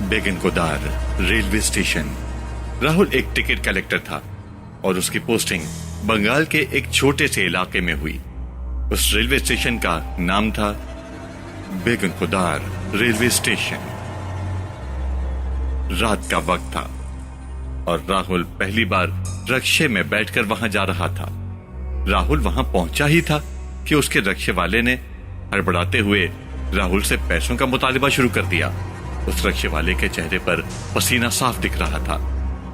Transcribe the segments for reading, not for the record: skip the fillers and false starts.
बेगनकोदार railway station. Rahul एक ticket collector था और उसकी पोस्टिंग बंगाल के एक छोटे से इलाके में हुई। उस रेलवे स्टेशन का नाम था बेगनकोदार रेलवे स्टेशन। रात का वक्त था और राहुल पहली बार रक्शे में बैठकर वहां जा रहा था। राहुल वहां पहुंचा ही था कि उसके रक्शे वाले ने हड़बड़ाते हुए राहुल से पैसों का मुतालिबा शुरू कर दिया। उस रक्शे वाले के चेहरे पर पसीना साफ दिख रहा था।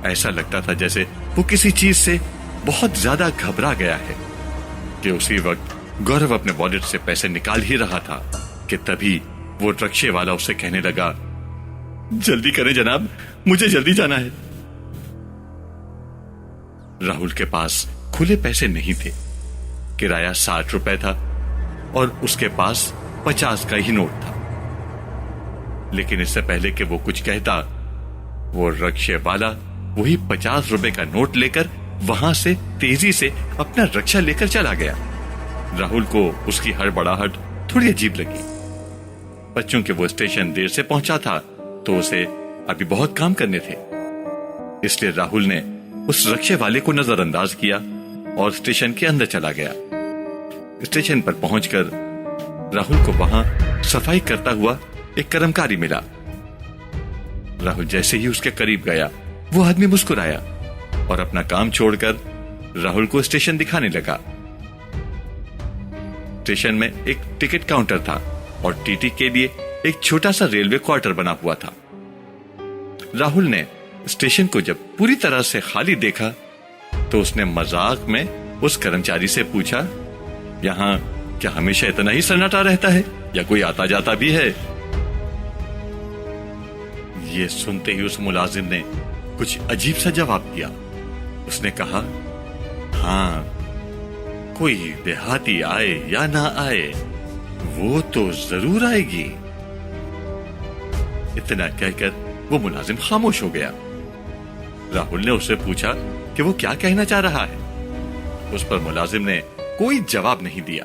ऐसा लगता था जैसे वो किसी चीज से बहुत ज्यादा घबरा गया है। कि उसी वक्त गौरव अपने वॉलेट से पैसे निकाल ही रहा था कि तभी वो रक्शे वाला उसे कहने लगा, जल्दी करें जनाब, मुझे जल्दी जाना है। राहुल के पास खुले पैसे नहीं थे। किराया 60 रुपए था और उसके पास 50 का ही नोट था। लेकिन इससे पहले कि वो कुछ कहता, वो रक्शे वाला वही 50 रुपए का नोट लेकर वहां से तेजी से अपना रक्षा लेकर चला गया। राहुल को उसकी हड़बड़ाहट थोड़ी अजीब लगी। बच्चों के वो स्टेशन देर से पहुंचा था तो उसे अभी बहुत काम करने थे। इसलिए राहुल ने उस रक्शे वाले को नजरअंदाज किया और स्टेशन के अंदर चला गया। स्टेशन पर पहुंचकर राहुल को वहां सफाई करता हुआ एक कर्मचारी मिला। राहुल जैसे ही उसके करीब गया, वो आदमी मुस्कुराया और अपना काम छोड़कर राहुल को स्टेशन दिखाने लगा। स्टेशन में एक टिकट काउंटर था और टीटी के लिए एक छोटा सा रेलवे क्वार्टर बना हुआ था। राहुल ने स्टेशन को जब पूरी तरह से खाली देखा तो उसने मजाक में उस कर्मचारी से पूछा, यहां क्या हमेशा इतना ही सन्नाटा रहता है या कोई आता जाता भी है? ये सुनते ही उस मुलाजिम ने कुछ अजीब सा जवाब दिया। उसने कहा, हाँ, कोई देहाती आए या ना आए, वो तो जरूर आएगी। इतना कहकर वो मुलाजिम खामोश हो गया। राहुल ने उससे पूछा कि वो क्या कहना चाह रहा है। उस पर मुलाजिम ने कोई जवाब नहीं दिया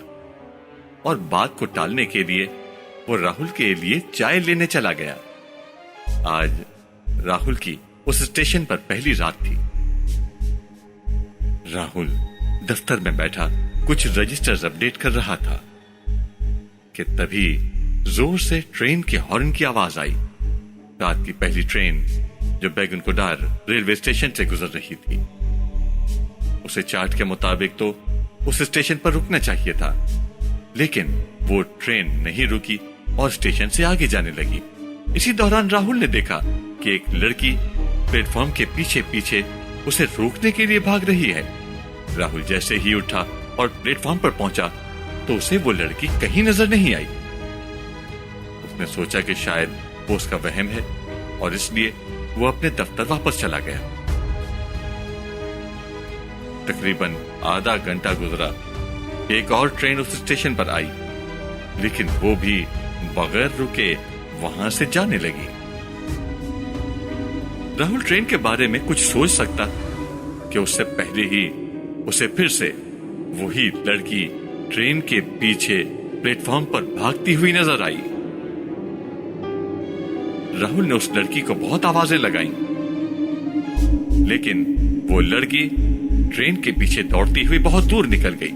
और बात को टालने के लिए वो राहुल के लिए चाय लेने चला गया। आज राहुल की उस स्टेशन पर पहली रात थी। राहुल दफ्तर में बैठा कुछ रजिस्टर्स अपडेट कर रहा था कि तभी जोर से ट्रेन के हॉर्न की आवाज आई। रात की पहली ट्रेन जो बेगनकोदार रेलवे स्टेशन से गुजर रही थी। उसे चार्ट के मुताबिक तो उस स्टेशन पर रुकना चाहिए था, लेकिन वो ट्रेन नहीं रुकी और स्टेशन से आगे जाने लगी। इसी दौरान राहुल ने देखा कि एक लड़की प्लेटफॉर्म के पीछे पीछे उसे रोकने के लिए भाग रही है। राहुल जैसे ही उठा और प्लेटफॉर्म पर पहुंचा तो उसे वो लड़की कहीं नजर नहीं आई। उसने सोचा कि शायद वो उसका वहम है और इसलिए वो अपने दफ्तर वापस चला गया। तकरीबन आधा घंटा गुजरा, एक और ट्रेन उस स्टेशन पर आई, लेकिन वो भी बगैर रुके वहां से जाने लगी। राहुल ट्रेन के बारे में कुछ सोच सकता कि उससे पहले ही उसे फिर से वही लड़की ट्रेन के पीछे प्लेटफॉर्म पर भागती हुई नजर आई। राहुल ने उस लड़की को बहुत आवाजें लगाई, लेकिन वो लड़की ट्रेन के पीछे दौड़ती हुई बहुत दूर निकल गई।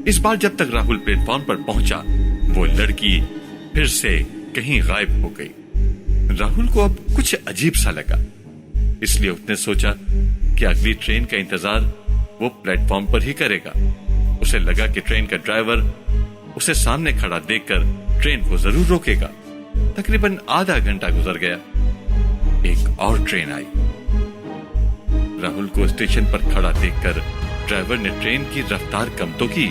इस बार जब तक राहुल प्लेटफॉर्म पर पहुंचा, वो लड़की फिर से कहीं गायब हो गई। राहुल को अब कुछ अजीब सा लगा, इसलिए उसने सोचा कि अगली ट्रेन का इंतजार वो प्लेटफॉर्म पर ही करेगा। उसे लगा कि ट्रेन का ड्राइवर उसे सामने खड़ा देखकर ट्रेन को जरूर रोकेगा। तकरीबन आधा घंटा गुजर गया, एक और ट्रेन आई। राहुल को स्टेशन पर खड़ा देखकर ड्राइवर ने ट्रेन की रफ्तार कम तो की,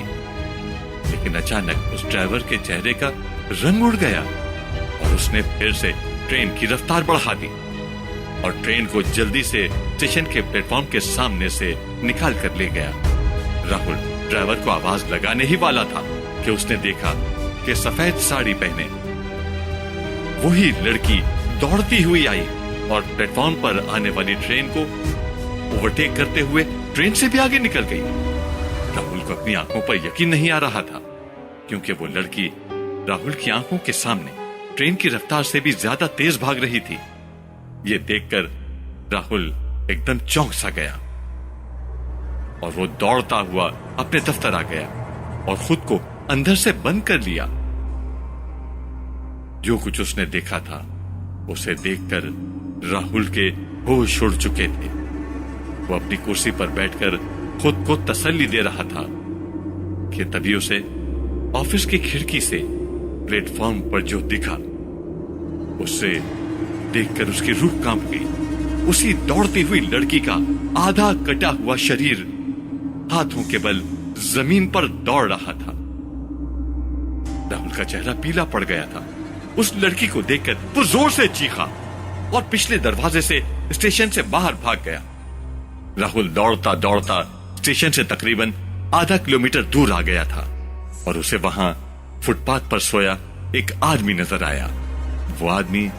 लेकिन अचानक उस ड्राइवर के चेहरे का रंग उड़ गया और उसने फिर से ट्रेन की रफ्तार बढ़ा दी और ट्रेन को जल्दी से स्टेशन के प्लेटफॉर्म के सामने से निकाल कर ले गया। राहुल ड्राइवर को आवाज लगाने ही वाला था कि उसने देखा कि सफेद साड़ी पहने वही लड़की दौड़ती हुई आई और प्लेटफॉर्म पर आने वाली ट्रेन को ओवरटेक करते हुए ट्रेन से भी आगे निकल गई। राहुल को अपनी आंखों पर यकीन नहीं आ रहा था, क्योंकि वो लड़की राहुल की आंखों के सामने ट्रेन की रफ्तार से भी ज्यादा तेज भाग रही थी। ये देखकर राहुल एकदम चौंक सा गया और वो दौड़ता हुआ अपने दफ्तर आ गया और खुद को अंदर से बंद कर लिया। जो कुछ उसने देखा था उसे देखकर राहुल के होश उड़ चुके थे। वो अपनी कुर्सी पर बैठकर खुद को तसल्ली दे रहा था कि तभी उसे ऑफिस की खिड़की से प्लेटफॉर्म पर जो दिखा उसे देखकर उसकी रूह कांप गई। उसी दौड़ती हुई लड़की का आधा कटा हुआ शरीर हाथों के बल जमीन पर दौड़ रहा था। राहुल का चेहरा पीला पड़ गया था। उस लड़की को देखकर वो जोर से चीखा और पिछले दरवाजे से स्टेशन से बाहर भाग गया। राहुल दौड़ता दौड़ता स्टेशन से तकरीबन आधा किलोमीटर दूर आ गया था और उसे वहां फुटपाथ पर सोया एक आदमी नजर आया। वो आदमी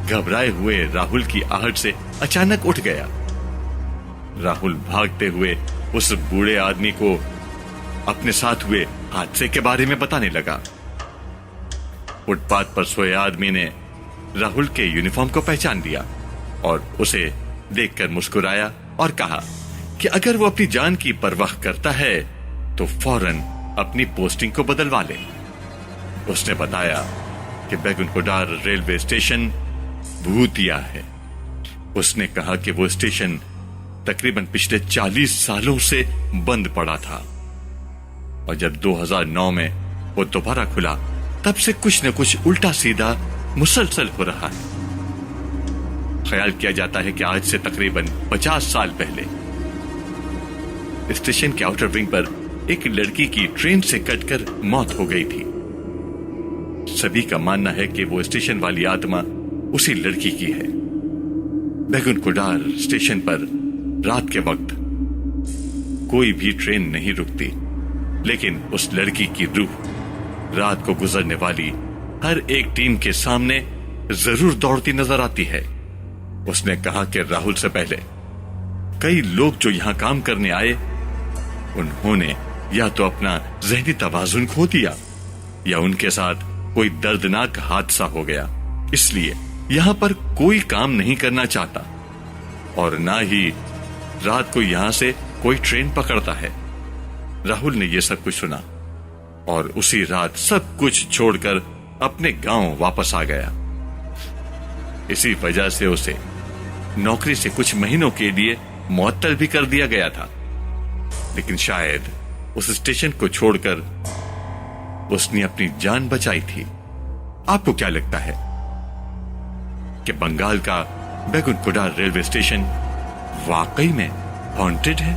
घबराए हुए राहुल की आहट से अचानक उठ गया। राहुल भागते हुए उस बूढ़े आदमी को अपने साथ हुए हादसे के बारे में बताने लगा। फुटपाथ पर सोए आदमी ने राहुल के यूनिफॉर्म को पहचान लिया और उसे देखकर मुस्कुराया और कहा कि अगर वो अपनी जान की परवाह करता है तो फौरन अपनी पोस्टिंग को बदलवा ले। उसने बताया कि बैकुंठपुर रेलवे स्टेशन भूतिया है। उसने कहा कि वो स्टेशन तकरीबन पिछले 40 सालों से बंद पड़ा था और जब 2009 में वो दोबारा खुला तब से कुछ न कुछ उल्टा सीधा मुसलसल हो रहा है। ख्याल किया जाता है कि आज से तकरीबन 50 साल पहले स्टेशन के आउटर विंग पर एक लड़की की ट्रेन से कटकर मौत हो गई थी। सभी का मानना है कि वो स्टेशन वाली आत्मा उसी लड़की की है। बैकुंठपुर स्टेशन पर रात के वक्त कोई भी ट्रेन नहीं रुकती, लेकिन उस लड़की की रूह रात को गुजरने वाली हर एक टीम के सामने जरूर दौड़ती नजर आती है। उसने कहा कि राहुल से पहले कई लोग जो यहां काम करने आए उन्होंने या तो अपना ज़हनी तवाज़ुन खो दिया या उनके साथ कोई दर्दनाक हादसा हो गया, इसलिए यहां पर कोई काम नहीं करना चाहता और ना ही रात को यहां से कोई ट्रेन पकड़ता है। राहुल ने यह सब कुछ सुना और उसी रात सब कुछ छोड़कर अपने गांव वापस आ गया। इसी वजह से उसे नौकरी से कुछ महीनों के लिए मुअत्तल भी कर दिया गया था, लेकिन शायद उस स्टेशन को छोड़कर उसने अपनी जान बचाई थी। आपको क्या लगता है कि बंगाल का बैकुंठपुर रेलवे स्टेशन वाकई में हॉन्टेड है?